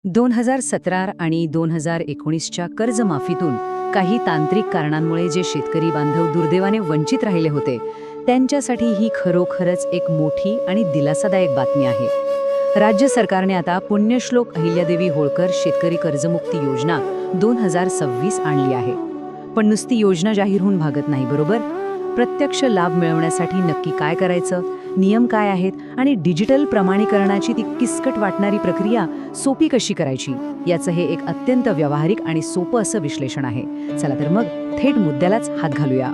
2017 आणि 2019च्या कर्जमाफीतून काही तांत्रिक कारणांमुळे जे शेतकरी बांधव दुर्दैवाने वंचित राहिले होते, त्यांच्यासाठी ही खरोखरच एक मोठी आणि दिलासादायक बातमी आहे. राज्य सरकारने आता पुण्यश्लोक अहिल्यादेवी होळकर शेतकरी कर्जमुक्ती योजना 2026 आणली आहे. पण नुसती योजना जाहीर होऊन भागत नाही, बरोबर? प्रत्यक्ष लाभ मिळवण्यासाठी नक्की काय करायचं, नियम काय आहेत आणि डिजिटल प्रमाणीकरणाची ती किचकट वाटणारी प्रक्रिया सोपी कशी करायची, याचं हे एक अत्यंत व्यावहारिक आणि सोपं असं विश्लेषण आहे. चला तर मग थेट मुद्द्यालाच हात घालूया.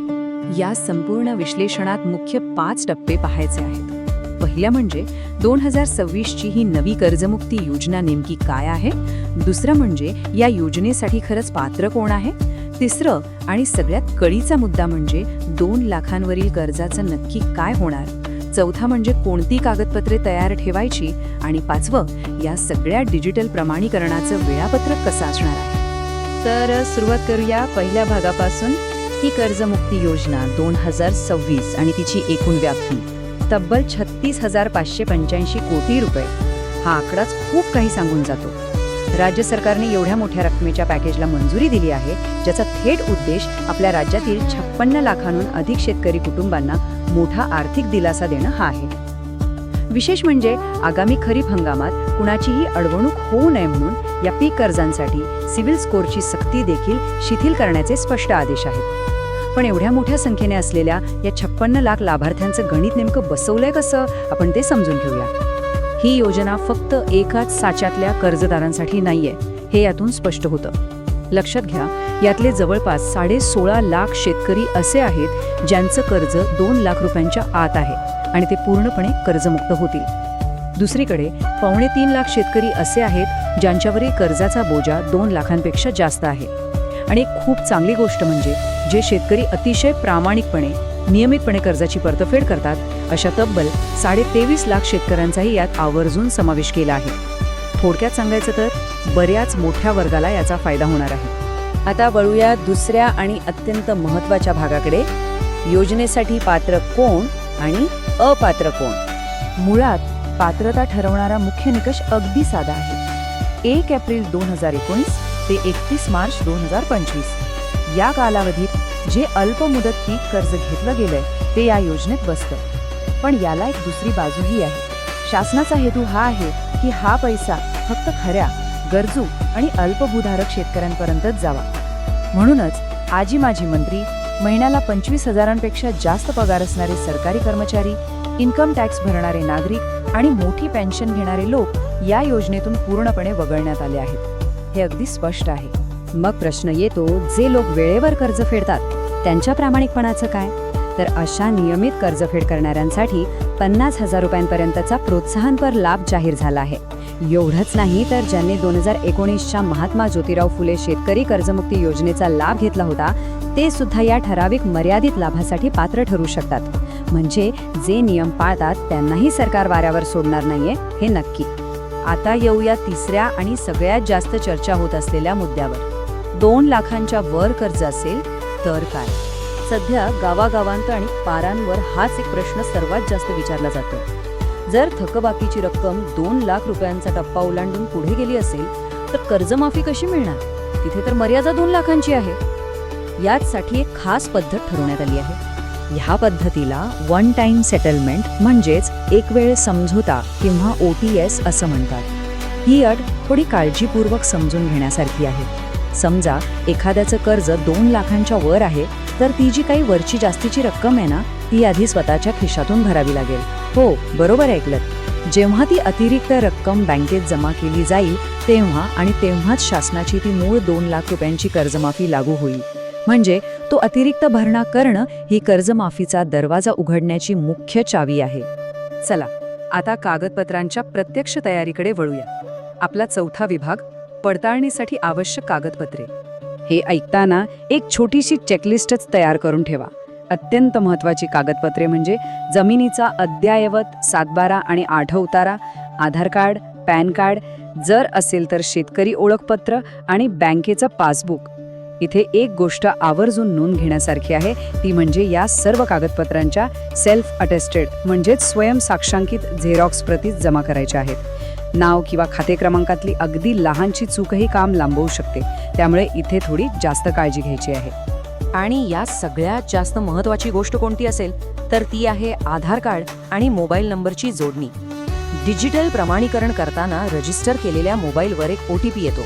या संपूर्ण विश्लेषणात मुख्य 5 टप्पे पाहायचे आहेत. पहिला म्हणजे 2026ची ही नवी कर्जमुक्ती योजना नेमकी काय आहे. दुसरं म्हणजे या योजनेसाठी खरंच पात्र कोण आहे. तिसरं आणि सगळ्यात कळीचा मुद्दा म्हणजे 2 लाखांवरील कर्जाचं नक्की काय होणार. चौथा म्हणजे कोणती कागदपत्रे तयार ठेवायची. आणि 5वं, या सगळ्या डिजिटल प्रमाणीकरणाचं वेळापत्रक कसं असणार आहे. तर सुरुवात करूया पहिल्या भागापासून. ही कर्जमुक्ती योजना 2026 आणि तिची एकूण व्याप्ती तब्बल 36,585 कोटी रुपये. हा आकडाच खूप काही सांगून जातो. राज्य सरकारने एवढ्या मोठ्या रकमेच्या पॅकेजला मंजुरी दिली आहे, ज्याचा थेट उद्देश आपल्या राज्यातील 56 लाखांहून अधिक शेतकरी कुटुंबांना मोठा आर्थिक दिलासा देणं हा आहे. विशेष म्हणजे आगामी खरीप हंगामात कुणाचीही अडवणूक होऊ नये म्हणून या पीक कर्जांसाठी सिव्हिल स्कोअरची सक्ती देखील शिथिल करण्याचे स्पष्ट आदेश आहेत. पण एवढ्या मोठ्या संख्येने असलेल्या या 56 लाख लाभार्थ्यांचं गणित नेमकं बसवलंय कसं, आपण ते समजून घेऊया. ही योजना फक्त एकाच साच्यातल्या कर्जदारांसाठी नाहीये, हे यातून स्पष्ट होतं. लक्षात घ्या, यातले जवळपास 16.5 लाख शेतकरी असे आहेत ज्यांचं कर्ज 2 लाख रुपयांच्या आत आहे आणि ते पूर्णपणे कर्जमुक्त होतील. दुसरीकडे 2.25 लाख शेतकरी असे आहेत ज्यांच्यावरील कर्जाचा बोजा 2 लाखांपेक्षा जास्त आहे. आणि एक खूप चांगली गोष्ट म्हणजे जे शेतकरी अतिशय प्रामाणिकपणे नियमितपणे कर्जाची परतफेड करतात, अशा तब्बल 23.5 लाख शेतकऱ्यांचाही यात आवर्जून समावेश केला आहे. थोडक्यात सांगायचं तर बऱ्याच मोठ्या वर्गाला याचा फायदा होणार आहे. आता वळूया दुसऱ्या आणि अत्यंत महत्त्वाच्या भागाकडे. योजनेसाठी पात्र कोण आणि अपात्र कोण. मुळात पात्रता ठरवणारा मुख्य निकष अगदी साधा आहे. 1 एप्रिल 2019 ते 31 मार्च 2025 या कालावधीत जे अल्पमुदत पीक कर्ज घेतलं गेलंय ते या योजनेत बसतं. पण याला एक दुसरी बाजूही आहे. शासनाचा हेतू हा आहे की हा पैसा फक्त खऱ्या गरजू आणि अल्पभूधारक शेतकऱ्यांपर्यंतच जावा. म्हणूनच आजी माजी मंत्री, महिन्याला 25,000पेक्षा जास्त पगार असणारे सरकारी कर्मचारी, इन्कम टॅक्स भरणारे नागरिक आणि मोठी पेन्शन घेणारे लोक या योजनेतून पूर्णपणे वगळण्यात आले आहेत. हे अगदी स्पष्ट आहे. मग प्रश्न येतो, जे लोक वेळेवर कर्ज फेडतात त्यांच्या प्रामाणिकपणाचं काय. तर अशा नियमित कर्जफेड करणाऱ्यांसाठी 50,000 रुपयांपर्यंतचा प्रोत्साहनपर लाभ जाहीर झाला आहे. एवढंच नाही तर ज्यांनी 2019च्या महात्मा ज्योतिराव फुले शेतकरी कर्जमुक्ती योजनेचा लाभ घेतला होता ते सुद्धा या ठराविक मर्यादित लाभासाठी पात्र ठरू शकतात. म्हणजे जे नियम पाळतात त्यांनाही सरकार वाऱ्यावर सोडणार नाहीये, हे नक्की. आता येऊया तिसऱ्या आणि सगळ्यात जास्त चर्चा होत असलेल्या मुद्द्यावर. 2 लाखांच्या वर कर्ज असेल तर काय. सध्या गावागावांत आणि पारांवर हाच एक प्रश्न सर्वात जास्त विचारला जातो. जर थकबाकीची रक्कम 2 लाख रुपयांचा टप्पा ओलांडून पुढे गेली असेल तर कर्जमाफी कशी मिळणार. तिथे तर मर्यादा 2 लाखांची आहे. यासाठी एक खास पद्धत ठरवण्यात आली आहे. ह्या पद्धतीला वन टाइम सेटलमेंट म्हणजेच एक वेळ समझोता किंवा OTS असं म्हणतात. ही अट थोडी काळजीपूर्वक समजून घेण्यासारखी आहे. समजा एखाद्याचं कर्ज 2 लाखांच्या वर आहे तर ती जी काही वरची जास्तीची रक्कम आहे ना, ती आधी स्वतःच्या खिशातून भरावी लागेल. हो, बरोबर ऐकलत. जेव्हा ती अतिरिक्त रक्कम बँकेत जमा केली जाईल तेव्हा आणि तेव्हाच शासनाची ती मूळ 2 लाख रुपयांची कर्जमाफी लागू होईल. म्हणजे तो अतिरिक्त भरणा करणं ही कर्जमाफीचा दरवाजा उघडण्याची मुख्य चावी आहे. चला आता कागदपत्रांच्या प्रत्यक्ष तयारीकडे वळूया. आपला चौथा विभाग, पडताळणीसाठी आवश्यक कागदपत्रे. हे ऐकताना एक छोटीशी चेकलिस्टच तयार करून ठेवा. अत्यंत महत्त्वाची कागदपत्रे म्हणजे जमिनीचा अद्ययावत 7/12 आणि 8 उतारा, आधार कार्ड, पॅन कार्ड, जर असेल तर शेतकरी ओळखपत्र आणि बँकेचं पासबुक. इथे एक गोष्ट आवर्जून नोंद घेण्यासारखी आहे, ती म्हणजे या सर्व कागदपत्रांच्या सेल्फ अटेस्टेड म्हणजेच स्वयं साक्षांकित झेरॉक्स प्रती जमा करायच्या आहेत. नाव किंवा खाते क्रमांकातली अगदी लहानशी चूकही काम लांबवू शकते. त्यामुळे इथे थोडी जास्त काळजी घ्यायची आहे. आणि या सगळ्यात जास्त महत्त्वाची गोष्ट कोणती असेल तर ती आहे आधार कार्ड आणि मोबाईल नंबरची जोडणी. डिजिटल प्रमाणीकरण करताना रजिस्टर केलेल्या मोबाईलवर एक OTP येतो.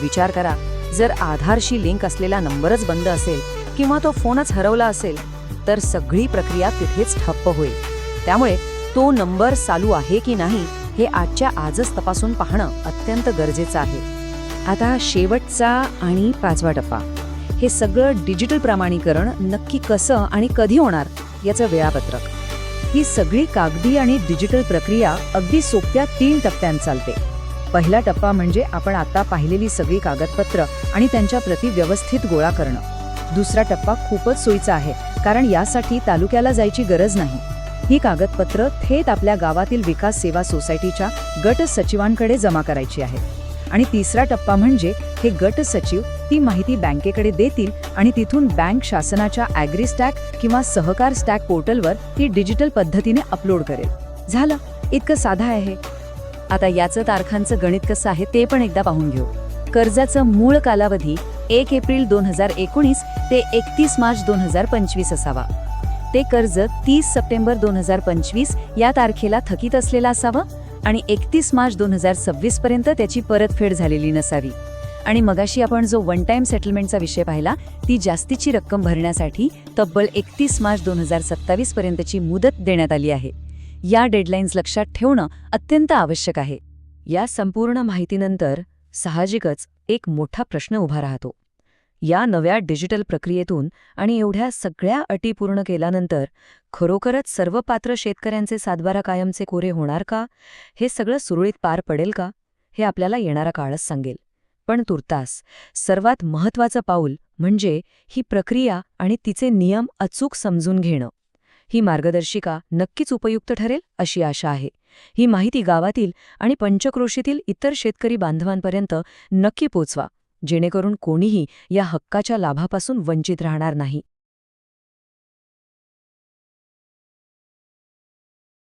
विचार करा, जर आधारशी लिंक असलेला नंबरच बंद असेल किंवा तो फोनच हरवला असेल तर सगळी प्रक्रिया तिथेच ठप्प होईल. त्यामुळे तो नंबर चालू आहे की नाही हे आजच्या आजच तपासून पाहणं अत्यंत गरजेचं आहे. आता शेवटचा आणि 5वा टप्पा, हे सगळं डिजिटल प्रमाणीकरण नक्की कसं आणि कधी होणार याचं वेळापत्रक. ही सगळी कागदी आणि डिजिटल प्रक्रिया अगदी सोप्या 3 टप्प्यांत चालते. पहिला टप्पा म्हणजे आपण आता पाहिलेली सगळी कागदपत्र आणि त्यांच्या प्रती व्यवस्थित गोळा करणं. दुसरा टप्पा खूपच सोयीचा आहे, कारण यासाठी तालुक्याला जायची गरज नाही. ही कागदपत्र थेट आपल्या गावातील विकास सेवा सोसायटीच्या गट सचिवांकडे जमा करायची आहे. आणि तिसरा टप्पा म्हणजे हे गट सचिव ती माहिती बँकेकडे देतील आणि तिथून बँक शासनाच्या ॲग्रीस्टॅक किंवा सहकार स्टॅक पोर्टलवर ती डिजिटल पद्धतीने अपलोड करेल. झालं, इतकं साधं आहे. आता याचं तारखांचं गणित कसं आहे ते पण एकदा पाहून घेऊ. कर्जाचं मूळ कालावधी 1 एप्रिल 2019 ते 31 मार्च 2025 असावा. ते कर्ज 30 सप्टेंबर 2025 या तारखेला थकीत असलेलं असावं आणि 31 मार्च 2026 पर्यंत त्याची परतफेड झालेली नसावी. आणि मगाशी आपण जो वन टाइम सेटलमेंटचा विषय पाहिला, ती जास्तीची रक्कम भरण्यासाठी तब्बल 31 मार्च 2027 पर्यंतची मुदत देण्यात आली आहे. या डेडलाईन्स लक्षात ठेवणं अत्यंत आवश्यक आहे. या संपूर्ण माहितीनंतर साहजिकच एक मोठा प्रश्न उभा राहतो. या नव्या डिजिटल प्रक्रियेतून आणि एवढ्या सगळ्या अटी पूर्ण केल्यानंतर खरोखरच सर्व पात्र शेतकऱ्यांचे सातबारा कायमचे कोरे होणार का? हे सगळं सुरळीत पार पडेल का? हे आपल्याला येणारा काळच सांगेल. पण तुर्तास सर्वात महत्त्वाचं पाऊल म्हणजे ही प्रक्रिया आणि तिचे नियम अचूक समजून घेणं. ही मार्गदर्शिका नक्कीच उपयुक्त ठरेल अशी आशा आहे. ही माहिती गावातील आणि पंचक्रोशीतील इतर शेतकरी बांधवांपर्यंत नक्की पोचवा, जेणेकरून कोणीही या हक्काच्या लाभापासून वंचित राहणार नाही.